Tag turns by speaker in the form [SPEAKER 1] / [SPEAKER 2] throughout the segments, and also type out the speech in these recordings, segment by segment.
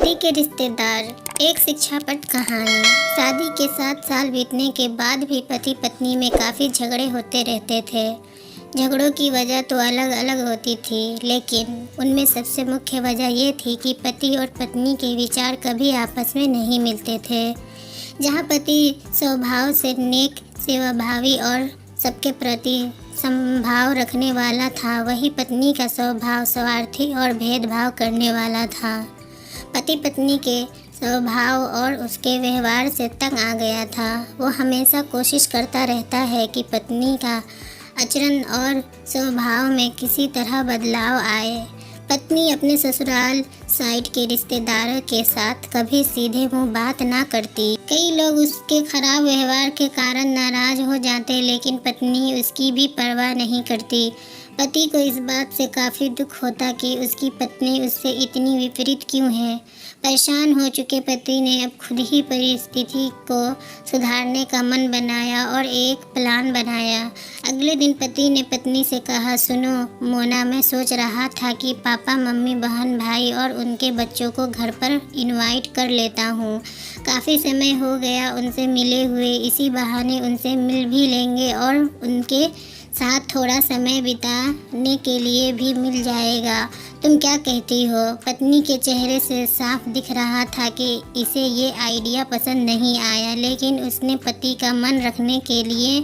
[SPEAKER 1] पति के रिश्तेदार, एक शिक्षापट कहानी। शादी के 7 साल बीतने के बाद भी पति पत्नी में काफ़ी झगड़े होते रहते थे। झगड़ों की वजह तो अलग अलग होती थी, लेकिन उनमें सबसे मुख्य वजह ये थी कि पति और पत्नी के विचार कभी आपस में नहीं मिलते थे। जहाँ पति स्वभाव से नेक, सेवाभावी और सबके प्रति समभाव रखने वाला था, वही पत्नी का स्वभाव स्वार्थी और भेदभाव करने वाला था। पति पत्नी के स्वभाव और उसके व्यवहार से तंग आ गया था। वो हमेशा कोशिश करता रहता है कि पत्नी का आचरण और स्वभाव में किसी तरह बदलाव आए। पत्नी अपने ससुराल साइड के रिश्तेदारों के साथ कभी सीधे मुंह बात ना करती। कई लोग उसके खराब व्यवहार के कारण नाराज हो जाते, लेकिन पत्नी उसकी भी परवाह नहीं करती। पति को इस बात से काफ़ी दुख होता कि उसकी पत्नी उससे इतनी विपरीत क्यों है। परेशान हो चुके पति ने अब खुद ही परिस्थिति को सुधारने का मन बनाया और एक प्लान बनाया। अगले दिन पति ने पत्नी से कहा, सुनो मोना, मैं सोच रहा था कि पापा, मम्मी, बहन, भाई और उनके बच्चों को घर पर इनवाइट कर लेता हूँ। काफ़ी समय हो गया उनसे मिले हुए, इसी बहाने उनसे मिल भी लेंगे और उनके साथ थोड़ा समय बिताने के लिए भी मिल जाएगा। तुम क्या कहती हो? पत्नी के चेहरे से साफ दिख रहा था कि इसे ये आइडिया पसंद नहीं आया, लेकिन उसने पति का मन रखने के लिए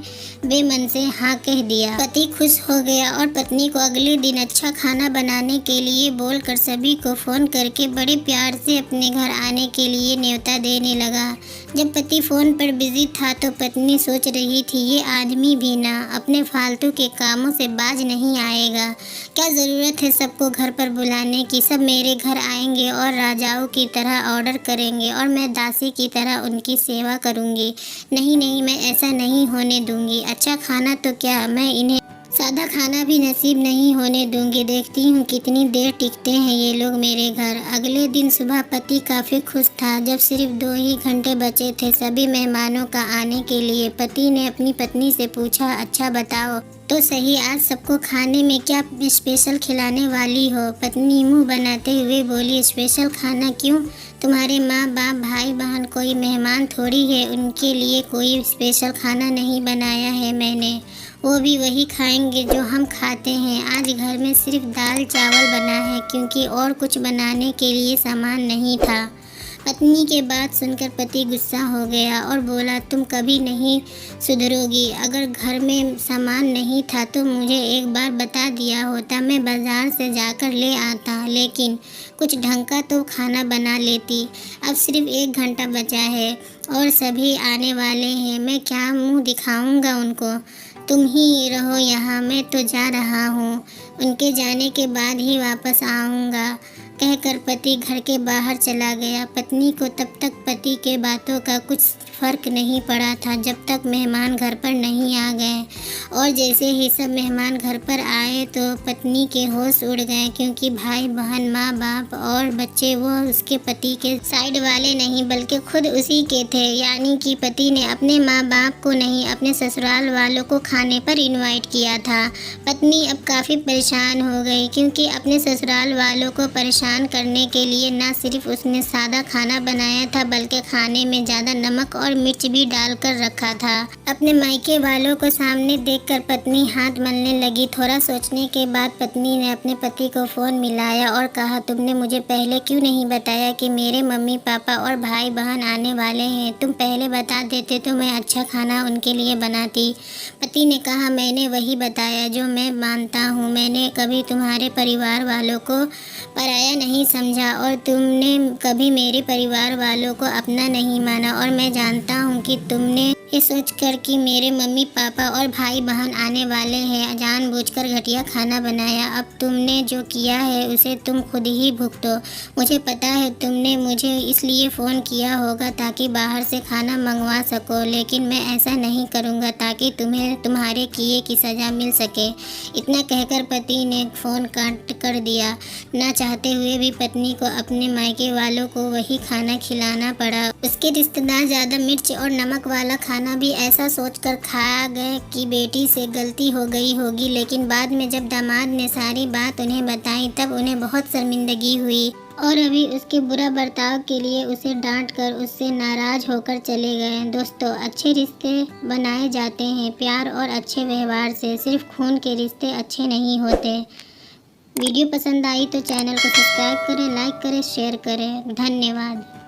[SPEAKER 1] बेमन से हाँ कह दिया। पति खुश हो गया और पत्नी को अगले दिन अच्छा खाना बनाने के लिए बोलकर सभी को फ़ोन करके बड़े प्यार से अपने घर आने के लिए न्योता देने लगा। जब पति फ़ोन पर बिजी था तो पत्नी सोच रही थी, ये आदमी भी ना अपने फालतू के कामों से बाज नहीं आएगा। क्या ज़रूरत है सबको घर पर बुलाने की? सब मेरे घर आएंगे और राजाओं की तरह ऑर्डर करेंगे और मैं दासी की तरह उनकी सेवा करूंगी। नहीं नहीं, मैं ऐसा नहीं होने दूंगी। अच्छा खाना तो क्या, मैं इन्हें सादा खाना भी नसीब नहीं होने दूंगी। देखती हूँ कितनी देर टिकते हैं ये लोग मेरे घर। अगले दिन सुबह पति काफ़ी खुश था। जब सिर्फ 2 ही घंटे बचे थे सभी मेहमानों का आने के लिए, पति ने अपनी पत्नी से पूछा, अच्छा बताओ तो सही, आज सबको खाने में क्या स्पेशल खिलाने वाली हो? पत्नी मुंह बनाते हुए बोली, स्पेशल खाना क्यों? तुम्हारे माँ बाप, भाई बहन कोई मेहमान थोड़ी है, उनके लिए कोई स्पेशल खाना नहीं बनाया है मैंने। वो भी वही खाएंगे जो हम खाते हैं। आज घर में सिर्फ दाल चावल बना है, क्योंकि और कुछ बनाने के लिए सामान नहीं था। पत्नी के बात सुनकर पति गुस्सा हो गया और बोला, तुम कभी नहीं सुधरोगी। अगर घर में सामान नहीं था तो मुझे एक बार बता दिया होता, मैं बाज़ार से जाकर ले आता, लेकिन कुछ ढंग का तो खाना बना लेती। अब सिर्फ 1 घंटा बचा है और सभी आने वाले हैं, मैं क्या मुंह दिखाऊंगा उनको? तुम ही रहो यहाँ, मैं तो जा रहा हूँ। उनके जाने के बाद ही वापस आऊँगा, कहकर पति घर के बाहर चला गया। पत्नी को तब तक पति के बातों का कुछ फ़र्क नहीं पड़ा था, जब तक मेहमान घर पर नहीं आ गए। और जैसे ही सब मेहमान घर पर आए तो पत्नी के होश उड़ गए, क्योंकि भाई बहन, माँ बाप और बच्चे वो उसके पति के साइड वाले नहीं बल्कि खुद उसी के थे। यानी कि पति ने अपने माँ बाप को नहीं, अपने ससुराल वालों को खाने पर इनवाइट किया था। पत्नी अब काफ़ी परेशान हो गई, क्योंकि अपने ससुराल वालों को परेशान करने के लिए न सिर्फ उसने सादा खाना बनाया था, बल्कि खाने में ज़्यादा नमक और मिर्च भी डालकर रखा था। अपने मायके वालों को सामने देखकर पत्नी हाथ मलने लगी। थोड़ा सोचने के बाद पत्नी ने अपने पति को फ़ोन मिलाया और कहा, तुमने मुझे पहले क्यों नहीं बताया कि मेरे मम्मी पापा और भाई बहन आने वाले हैं? तुम पहले बता देते तो मैं अच्छा खाना उनके लिए बनाती। पति ने कहा, मैंने वही बताया जो मैं मानता हूँ। मैंने कभी तुम्हारे परिवार वालों को पराया नहीं समझा और तुमने कभी मेरे परिवार वालों को अपना नहीं माना, और मैं जानता हूँ कि तुमने ये सोचकर कि मेरे मम्मी पापा और भाई बहन आने वाले हैं जानबूझकर घटिया खाना बनाया। अब तुमने जो किया है उसे तुम खुद ही भुगतो। मुझे पता है तुमने मुझे इसलिए फ़ोन किया होगा ताकि बाहर से खाना मंगवा सको, लेकिन मैं ऐसा नहीं करूँगा ताकि तुम्हें तुम्हारे किए की सज़ा मिल सके। इतना कहकर पति ने फ़ोन काट कर दिया। ना चाहते हुए भी पत्नी को अपने मायके वालों को वही खाना खिलाना पड़ा। उसके रिश्तेदार ज़्यादा मिर्च और नमक वाला खाना भी ऐसा सोचकर खा गए कि बेटी से गलती हो गई होगी, लेकिन बाद में जब दामाद ने सारी बात उन्हें बताई तब उन्हें बहुत शर्मिंदगी हुई और अभी उसके बुरा बर्ताव के लिए उसे डांट कर उससे नाराज़ होकर चले गए। दोस्तों, अच्छे रिश्ते बनाए जाते हैं प्यार और अच्छे व्यवहार से, सिर्फ खून के रिश्ते अच्छे नहीं होते। वीडियो पसंद आई तो चैनल को सब्सक्राइब करें, लाइक करें, शेयर करें। धन्यवाद।